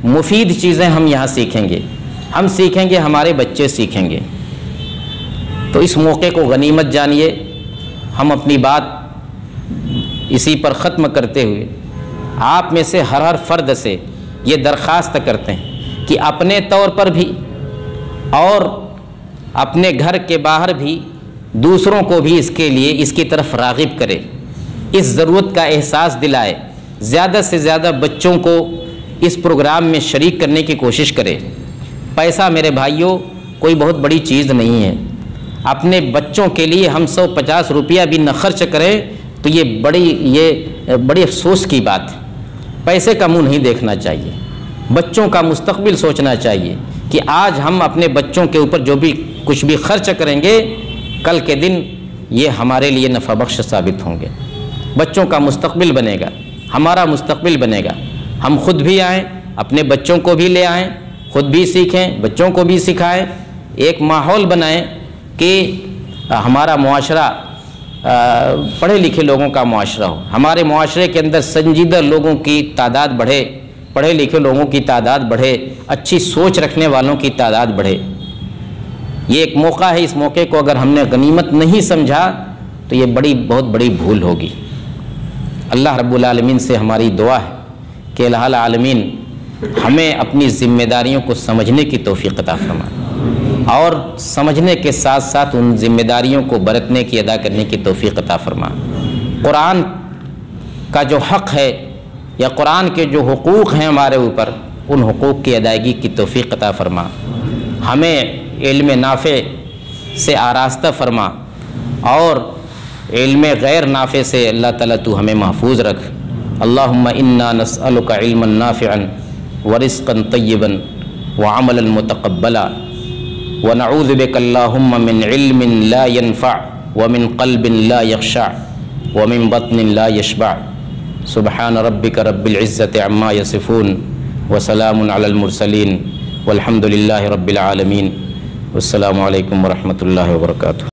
مفید چیزیں ہم یہاں سیکھیں گے، ہم سیکھیں گے، ہمارے بچے سیکھیں گے۔ تو اس موقع کو غنیمت جانیے۔ ہم اپنی بات اسی پر ختم کرتے ہوئے آپ میں سے ہر فرد سے یہ درخواست کرتے ہیں کہ اپنے طور پر بھی اور اپنے گھر کے باہر بھی دوسروں کو بھی اس کے لیے اس کی طرف راغب کرے، اس ضرورت کا احساس دلائے، زیادہ سے زیادہ بچوں کو اس پروگرام میں شریک کرنے کی کوشش کرے۔ پیسہ میرے بھائیوں کوئی بہت بڑی چیز نہیں ہے، اپنے بچوں کے لیے ہم 150 روپیہ بھی نہ خرچ کریں تو یہ بڑی افسوس کی بات ہے۔ پیسے کا منہ نہیں دیکھنا چاہیے، بچوں کا مستقبل سوچنا چاہیے کہ آج ہم اپنے بچوں کے اوپر جو بھی کچھ بھی خرچ کریں گے کل کے دن یہ ہمارے لیے نفع بخش ثابت ہوں گے، بچوں کا مستقبل بنے گا، ہمارا مستقبل بنے گا۔ ہم خود بھی آئیں، اپنے بچوں کو بھی لے آئیں، خود بھی سیکھیں، بچوں کو بھی سکھائیں، ایک ماحول بنائیں کہ ہمارا معاشرہ پڑھے لکھے لوگوں کا معاشرہ ہو، ہمارے معاشرے کے اندر سنجیدہ لوگوں کی تعداد بڑھے، پڑھے لکھے لوگوں کی تعداد بڑھے، اچھی سوچ رکھنے والوں کی تعداد بڑھے۔ یہ ایک موقع ہے، اس موقع کو اگر ہم نے غنیمت نہیں سمجھا تو یہ بہت بڑی بھول ہوگی۔ اللہ رب العالمین سے ہماری دعا ہے کہ الہ العالمین ہمیں اپنی ذمہ داریوں کو سمجھنے کی توفیق عطا فرمائے اور سمجھنے کے ساتھ ساتھ ان ذمہ داریوں کو برتنے کی، ادا کرنے کی توفیق عطا فرمائے۔ قرآن کا جو حق ہے یا قرآن کے جو حقوق ہیں ہمارے اوپر، ان حقوق کی ادائیگی کی توفیق عطا فرما، ہمیں علم نافع سے آراستہ فرما اور علم غیر نافع سے اللہ تعالیٰ تو ہمیں محفوظ رکھ۔ اللہم انا نسألک علما نافعا ورزقا طیبا وعملا متقبلا ونعوذ بک اللہم من علم لا ينفع ومن قلب لا يخشع ومن بطن لا يشبع سبحان ربک رب العزة عما يصفون وسلام علی المرسلین والحمد للہ رب العالمین۔ والسلام علیکم ورحمۃ اللہ وبرکاتہ۔